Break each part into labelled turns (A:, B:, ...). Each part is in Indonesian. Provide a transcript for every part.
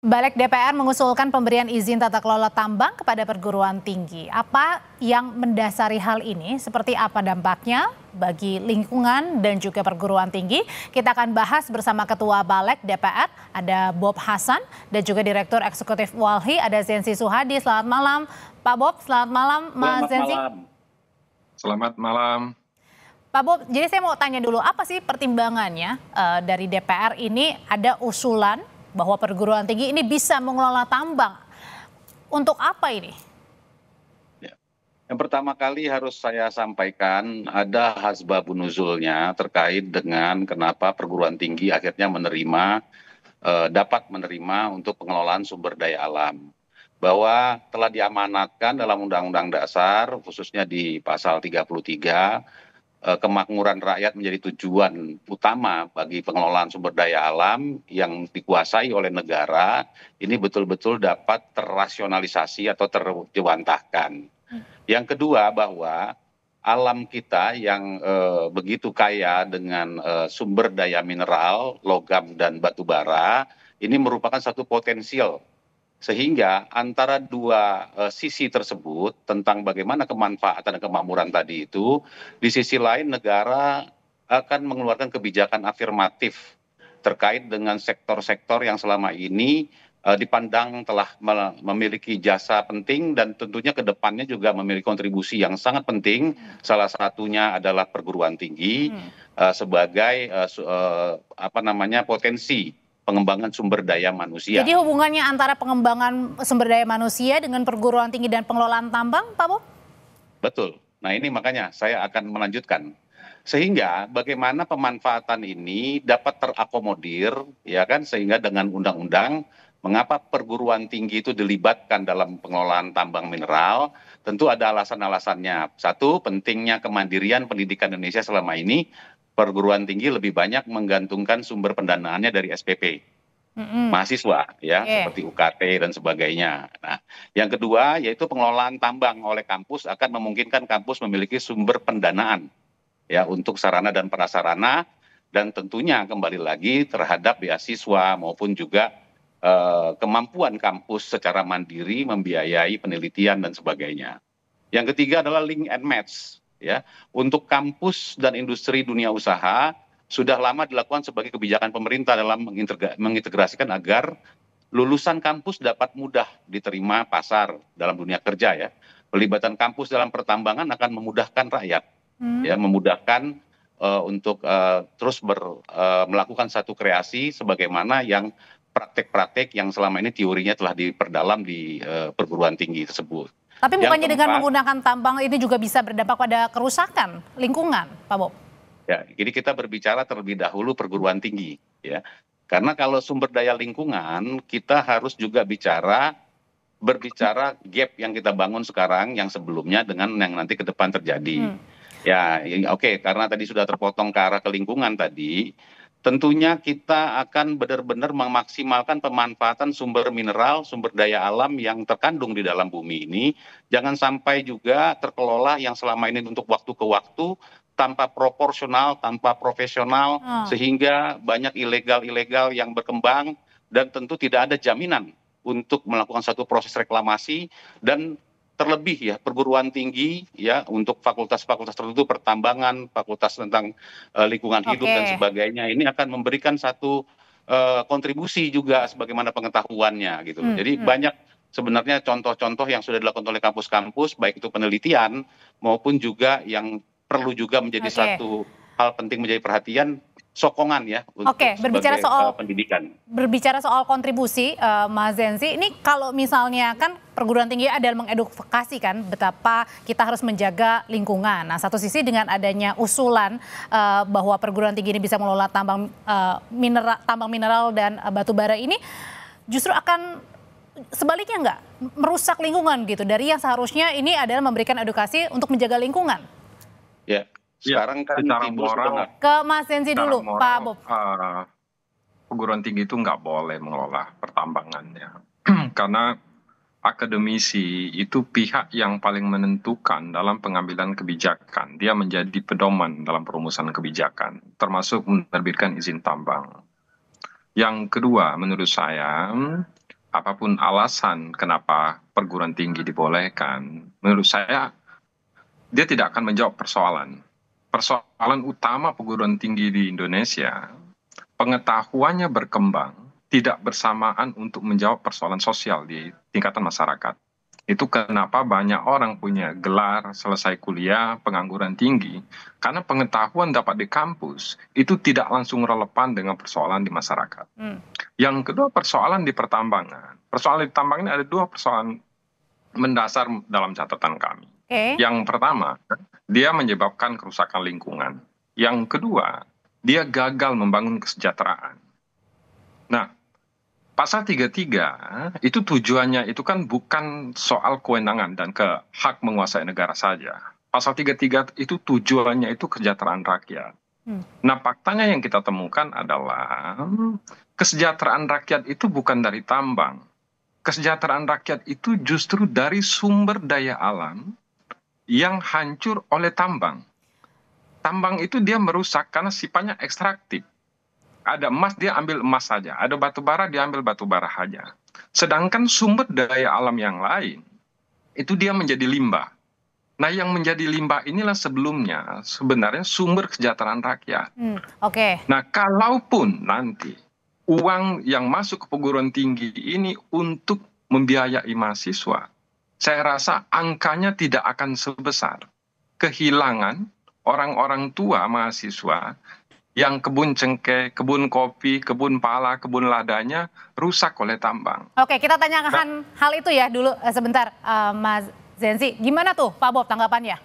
A: Balik DPR mengusulkan pemberian izin tata kelola tambang kepada perguruan tinggi. Apa yang mendasari hal ini? Seperti apa dampaknya bagi lingkungan dan juga perguruan tinggi? Kita akan bahas bersama Ketua Balik DPR, ada Bob Hasan, dan juga Direktur Eksekutif Walhi, ada Zensi Suhadi. Selamat malam, Pak Bob. Selamat malam, Mas Zensi.
B: Selamat malam.
A: Pak Bob, jadi saya mau tanya dulu, apa sih pertimbangannya dari DPR ini ada usulan bahwa perguruan tinggi ini bisa mengelola tambang? Untuk apa ini?
C: Ya. Yang pertama kali harus saya sampaikan ada hasbabun nuzulnya terkait dengan kenapa perguruan tinggi akhirnya dapat menerima untuk pengelolaan sumber daya alam. Bahwa telah diamanatkan dalam Undang-Undang Dasar khususnya di pasal 33, kemakmuran rakyat menjadi tujuan utama bagi pengelolaan sumber daya alam yang dikuasai oleh negara, ini betul-betul dapat terrasionalisasi atau terjewantahkan. Yang kedua, bahwa alam kita yang begitu kaya dengan sumber daya mineral, logam dan batu bara, ini merupakan satu potensial. Sehingga antara dua sisi tersebut tentang bagaimana kemanfaatan dan kemakmuran tadi itu, di sisi lain negara akan mengeluarkan kebijakan afirmatif terkait dengan sektor-sektor yang selama ini dipandang telah memiliki jasa penting dan tentunya ke depannya juga memiliki kontribusi yang sangat penting. Salah satunya adalah perguruan tinggi sebagai potensi pengembangan sumber daya manusia.
A: Jadi hubungannya antara pengembangan sumber daya manusia dengan perguruan tinggi dan pengelolaan tambang, Pak Bob?
C: Betul. Nah ini makanya saya akan melanjutkan. Sehingga bagaimana pemanfaatan ini dapat terakomodir, ya kan, sehingga dengan undang-undang mengapa perguruan tinggi itu dilibatkan dalam pengelolaan tambang mineral, tentu ada alasan-alasannya. Satu, pentingnya kemandirian pendidikan Indonesia selama ini, perguruan tinggi lebih banyak menggantungkan sumber pendanaannya dari SPP, mahasiswa, ya, seperti UKT dan sebagainya. Nah, yang kedua yaitu pengelolaan tambang oleh kampus akan memungkinkan kampus memiliki sumber pendanaan, ya, untuk sarana dan prasarana, dan tentunya kembali lagi terhadap beasiswa maupun juga kemampuan kampus secara mandiri membiayai penelitian dan sebagainya. Yang ketiga adalah link and match. Ya, untuk kampus dan industri dunia usaha sudah lama dilakukan sebagai kebijakan pemerintah dalam mengintegrasikan agar lulusan kampus dapat mudah diterima pasar dalam dunia kerja, ya. Pelibatan kampus dalam pertambangan akan memudahkan rakyat, ya, memudahkan untuk terus melakukan satu kreasi sebagaimana yang praktek-praktek yang selama ini teorinya telah diperdalam di perguruan tinggi tersebut.
A: Tapi bukannya dengan menggunakan tambang ini juga bisa berdampak pada kerusakan lingkungan, Pak Bob?
C: Ya, jadi kita berbicara terlebih dahulu perguruan tinggi, ya. Karena kalau sumber daya lingkungan, kita harus juga berbicara gap yang kita bangun sekarang yang sebelumnya dengan yang nanti ke depan terjadi. Ya, oke, karena tadi sudah terpotong ke arah ke lingkungan tadi, tentunya kita akan benar-benar memaksimalkan pemanfaatan sumber mineral, sumber daya alam yang terkandung di dalam bumi ini. Jangan sampai juga terkelola yang selama ini untuk waktu ke waktu tanpa proporsional, tanpa profesional, sehingga banyak ilegal-ilegal yang berkembang dan tentu tidak ada jaminan untuk melakukan satu proses reklamasi. Dan terlebih, ya, perguruan tinggi, ya, untuk fakultas-fakultas tertentu, pertambangan, fakultas tentang lingkungan hidup dan sebagainya, ini akan memberikan satu kontribusi juga sebagaimana pengetahuannya, gitu. Jadi banyak sebenarnya contoh-contoh yang sudah dilakukan oleh kampus-kampus, baik itu penelitian maupun juga yang perlu juga menjadi satu hal penting menjadi perhatian, sokongan, ya, untuk
A: berbicara soal
C: pendidikan.
A: Berbicara soal kontribusi, Mas Zensi, ini kalau misalnya kan perguruan tinggi adalah mengedukasi kan betapa kita harus menjaga lingkungan. Nah, satu sisi dengan adanya usulan bahwa perguruan tinggi ini bisa mengelola tambang mineral dan batu bara ini, justru akan sebaliknya nggak merusak lingkungan gitu dari yang seharusnya ini adalah memberikan edukasi untuk menjaga lingkungan.
C: Ya. Sekarang kan
B: secara moral,
A: ke Mas Zensi dulu, Pak Bob.
B: Perguruan tinggi itu nggak boleh mengelola pertambangannya. Karena akademisi itu pihak yang paling menentukan dalam pengambilan kebijakan. Dia menjadi pedoman dalam perumusan kebijakan, termasuk menerbitkan izin tambang. Yang kedua, menurut saya, apapun alasan kenapa perguruan tinggi dibolehkan, menurut saya dia tidak akan menjawab persoalan. Persoalan utama perguruan tinggi di Indonesia, pengetahuannya berkembang tidak bersamaan untuk menjawab persoalan sosial di tingkatan masyarakat. Itu kenapa banyak orang punya gelar, selesai kuliah, pengangguran tinggi, karena pengetahuan dapat di kampus itu tidak langsung relevan dengan persoalan di masyarakat. Yang kedua, persoalan di pertambangan. Persoalan di tambangan ini ada dua persoalan mendasar dalam catatan kami. Yang pertama, dia menyebabkan kerusakan lingkungan. Yang kedua, dia gagal membangun kesejahteraan. Nah, Pasal 33 itu tujuannya itu kan bukan soal kewenangan dan hak menguasai negara saja. Pasal 33 itu tujuannya itu kesejahteraan rakyat. Nah, faktanya yang kita temukan adalah kesejahteraan rakyat itu bukan dari tambang. Kesejahteraan rakyat itu justru dari sumber daya alam yang hancur oleh tambang. Tambang itu dia merusak karena sifatnya ekstraktif. Ada emas, dia ambil emas saja. Ada batu bara, dia ambil batu bara saja. Sedangkan sumber daya alam yang lain, itu dia menjadi limbah. Nah, yang menjadi limbah inilah sebelumnya sebenarnya sumber kesejahteraan rakyat. Nah, kalaupun nanti uang yang masuk ke perguruan tinggi ini untuk membiayai mahasiswa, saya rasa angkanya tidak akan sebesar kehilangan orang-orang tua mahasiswa yang kebun cengkeh, kebun kopi, kebun pala, kebun ladanya rusak oleh tambang.
A: Oke, kita tanyakan hal itu ya dulu sebentar, Mas Zenzi. Gimana tuh Pak Bob tanggapannya?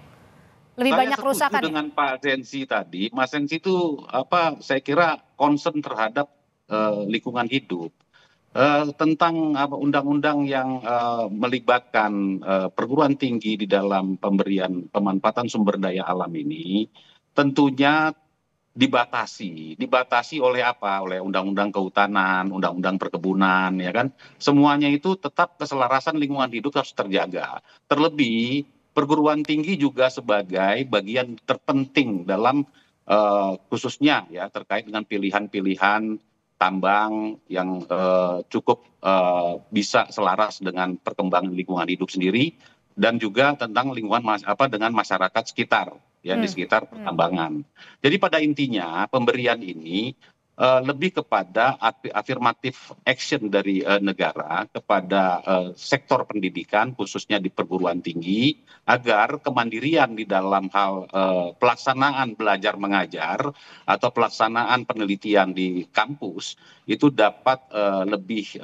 A: Lebih banyak kerusakan.
C: Saya setuju dengan Pak Zenzi tadi. Mas Zenzi itu saya kira concern terhadap lingkungan hidup. Tentang undang-undang yang melibatkan perguruan tinggi di dalam pemberian pemanfaatan sumber daya alam ini tentunya dibatasi oleh apa? Oleh undang-undang kehutanan, undang-undang perkebunan, ya kan? Semuanya itu tetap keselarasan lingkungan hidup harus terjaga. Terlebih perguruan tinggi juga sebagai bagian terpenting dalam khususnya ya terkait dengan pilihan-pilihan tambang yang cukup bisa selaras dengan perkembangan lingkungan hidup sendiri dan juga tentang lingkungan dengan masyarakat sekitar. Ya, di sekitar pertambangan. Jadi pada intinya pemberian ini lebih kepada afirmatif action dari negara kepada sektor pendidikan khususnya di perguruan tinggi agar kemandirian di dalam hal pelaksanaan belajar mengajar atau pelaksanaan penelitian di kampus itu dapat lebih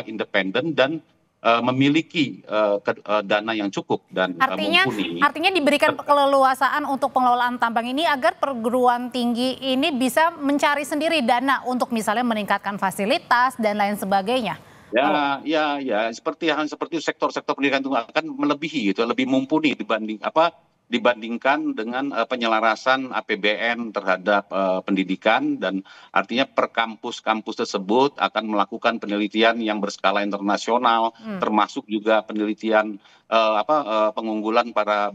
C: independen dan memiliki dana yang cukup dan mumpuni.
A: Artinya diberikan keleluasaan untuk pengelolaan tambang ini agar perguruan tinggi ini bisa mencari sendiri dana untuk misalnya meningkatkan fasilitas dan lain sebagainya.
C: Ya, seperti sektor-sektor pendidikan itu akan melebihi gitu, lebih mumpuni dibandingkan dengan penyelarasan APBN terhadap pendidikan dan artinya per kampus-kampus tersebut akan melakukan penelitian yang berskala internasional termasuk juga penelitian pengunggulan para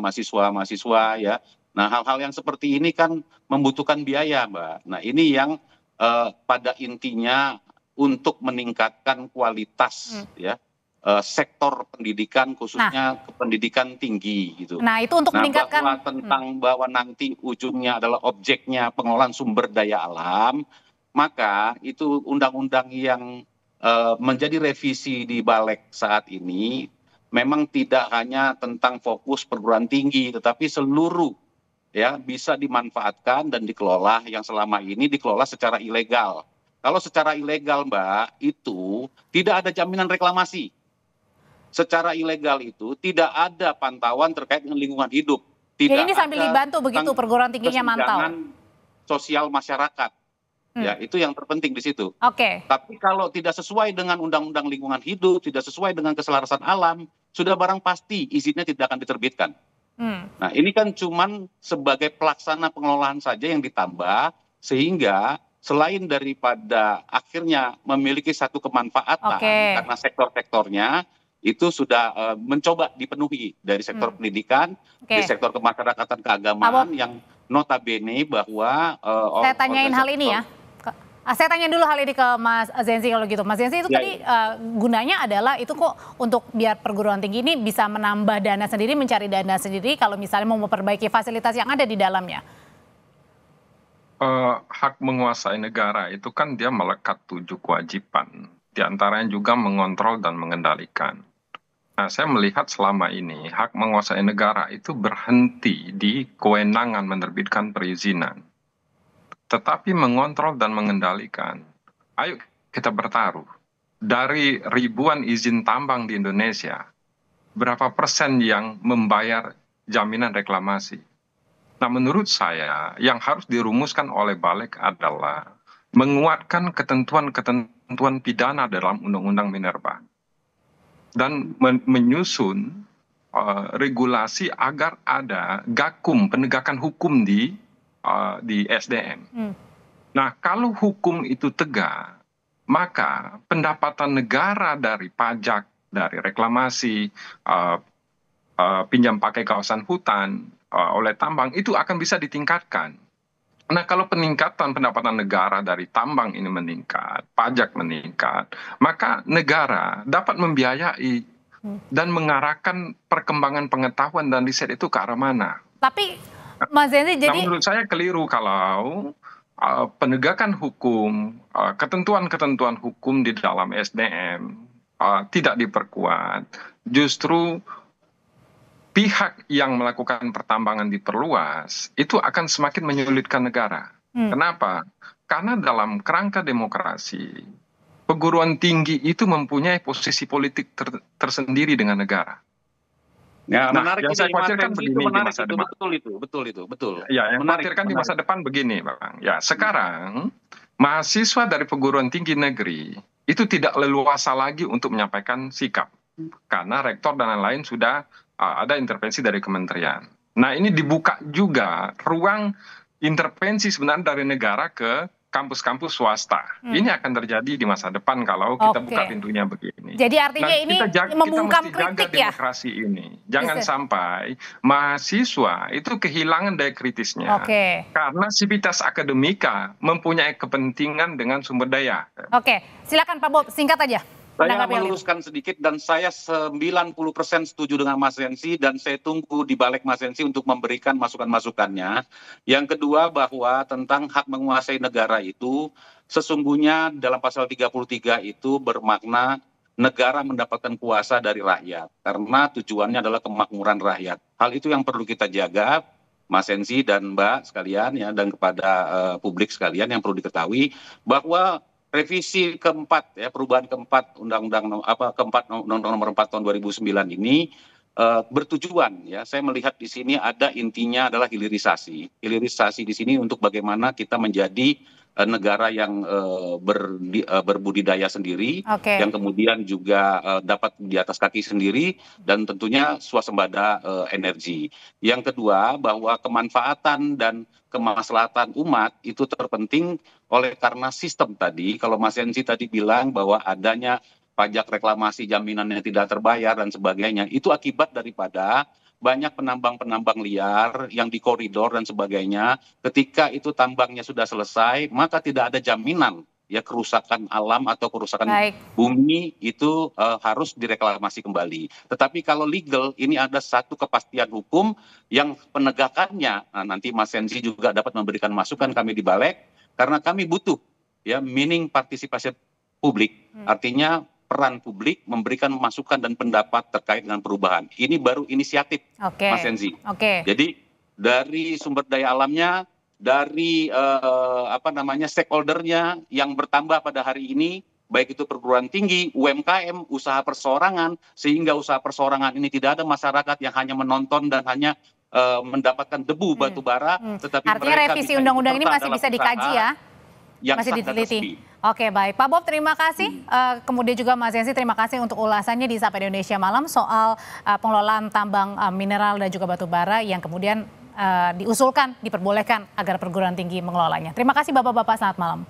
C: mahasiswa ya. Nah, hal-hal yang seperti ini kan membutuhkan biaya, Mbak. Nah, ini yang pada intinya untuk meningkatkan kualitas ya sektor pendidikan khususnya pendidikan tinggi gitu.
A: Nah, itu untuk meningkatkan
C: bahwa nanti ujungnya adalah objeknya pengelolaan sumber daya alam, maka itu undang-undang yang menjadi revisi di Balik saat ini memang tidak hanya tentang fokus perguruan tinggi tetapi seluruh ya bisa dimanfaatkan dan dikelola yang selama ini dikelola secara ilegal. Kalau secara ilegal, Mbak, itu tidak ada jaminan reklamasi. Secara ilegal itu tidak ada pantauan terkait dengan lingkungan hidup.
A: Ya, ini sambil dibantu begitu perguruan tingginya mantau.
C: Sosial masyarakat. Ya, itu yang terpenting di situ.
A: Oke.
C: Tapi kalau tidak sesuai dengan undang-undang lingkungan hidup, tidak sesuai dengan keselarasan alam, sudah barang pasti izinnya tidak akan diterbitkan. Nah, ini kan cuman sebagai pelaksana pengelolaan saja yang ditambah sehingga selain daripada akhirnya memiliki satu kemanfaatan karena sektor-sektornya itu sudah mencoba dipenuhi dari sektor pendidikan, di sektor kemasyarakatan keagamaan yang notabene bahwa
A: saya tanyain hal ini ya. Saya tanya dulu hal ini ke Mas Zenzi kalau gitu. Mas Zenzi itu tadi gunanya adalah itu kok untuk biar perguruan tinggi ini bisa menambah dana sendiri, mencari dana sendiri kalau misalnya mau memperbaiki fasilitas yang ada di dalamnya.
B: Hak menguasai negara itu kan dia melekat 7 kewajiban. Di antaranya juga mengontrol dan mengendalikan. Nah, saya melihat selama ini hak menguasai negara itu berhenti di kewenangan menerbitkan perizinan. Tetapi mengontrol dan mengendalikan. Ayo kita bertaruh. Dari ribuan izin tambang di Indonesia, berapa persen yang membayar jaminan reklamasi? Nah, menurut saya yang harus dirumuskan oleh Balik adalah menguatkan ketentuan-ketentuan pidana dalam Undang-Undang Minerba dan menyusun regulasi agar ada gakum penegakan hukum di SDM. Nah, kalau hukum itu tegak, maka pendapatan negara dari pajak, dari reklamasi, pinjam pakai kawasan hutan oleh tambang itu akan bisa ditingkatkan. Nah, kalau peningkatan pendapatan negara dari tambang ini meningkat, pajak meningkat, maka negara dapat membiayai dan mengarahkan perkembangan pengetahuan dan riset itu ke arah mana.
A: Tapi Mas Zenzi jadi
B: menurut saya keliru kalau penegakan hukum, ketentuan-ketentuan hukum di dalam SDM tidak diperkuat, justru pihak yang melakukan pertambangan diperluas, itu akan semakin menyulitkan negara. Kenapa? Karena dalam kerangka demokrasi, perguruan tinggi itu mempunyai posisi politik tersendiri dengan negara.
C: Ya,
B: Nah,
C: menarik
B: yang saya khawatirkan begini di masa depan.
C: Betul.
B: Ya, yang khawatirkan di masa depan begini, Bang. Ya, sekarang mahasiswa dari perguruan tinggi negeri itu tidak leluasa lagi untuk menyampaikan sikap. Karena rektor dan lain-lain sudah ada intervensi dari kementerian. Nah, ini dibuka juga ruang intervensi sebenarnya dari negara ke kampus-kampus swasta. Ini akan terjadi di masa depan kalau kita buka pintunya begini.
A: Jadi artinya ini membungkam kritik ya?
B: Demokrasi ini. Jangan sampai mahasiswa itu kehilangan daya kritisnya. Karena sivitas akademika mempunyai kepentingan dengan sumber daya.
A: Silakan Pak Bob, singkat aja.
C: Saya meluruskan sedikit dan saya 90% setuju dengan Mas Zenzi dan saya tunggu di balik Mas Zenzi untuk memberikan masukan-masukannya. Yang kedua bahwa tentang hak menguasai negara itu sesungguhnya dalam pasal 33 itu bermakna negara mendapatkan kuasa dari rakyat karena tujuannya adalah kemakmuran rakyat. Hal itu yang perlu kita jaga, Mas Zenzi dan Mbak sekalian ya, dan kepada publik sekalian yang perlu diketahui bahwa revisi keempat ya, perubahan keempat Undang-Undang Nomor 4 Tahun 2009 ini bertujuan ya, saya melihat di sini ada intinya adalah hilirisasi. Hilirisasi di sini untuk bagaimana kita menjadi negara yang berbudidaya sendiri, yang kemudian juga dapat di atas kaki sendiri dan tentunya swasembada energi. Yang kedua bahwa kemanfaatan dan kemaslahatan umat itu terpenting oleh karena sistem tadi. Kalau Mas Zenzi tadi bilang bahwa adanya pajak reklamasi jaminannya tidak terbayar dan sebagainya, itu akibat daripada banyak penambang-penambang liar yang di koridor dan sebagainya. Ketika itu tambangnya sudah selesai, maka tidak ada jaminan ya kerusakan alam atau kerusakan bumi itu harus direklamasi kembali. Tetapi kalau legal ini ada satu kepastian hukum yang penegakannya nanti Mas Zenzi juga dapat memberikan masukan kami di Balik karena kami butuh ya mining partisipasi publik. Artinya peran publik memberikan masukan dan pendapat terkait dengan perubahan. Ini baru inisiatif, Mas Zenzi. Jadi dari sumber daya alamnya, dari stakeholdernya yang bertambah pada hari ini, baik itu perguruan tinggi, UMKM, usaha perseorangan, sehingga usaha perseorangan ini tidak ada masyarakat yang hanya menonton dan hanya mendapatkan debu batu bara, tetapi
A: artinya revisi undang-undang ini masih bisa dikaji ya? Masih diteliti. Baik. Pak Bob, terima kasih. Kemudian juga Mas Zenzi, terima kasih untuk ulasannya di Sapa Indonesia Malam soal pengelolaan tambang mineral dan juga batu bara yang kemudian diusulkan, diperbolehkan agar perguruan tinggi mengelolanya. Terima kasih Bapak-Bapak, selamat malam.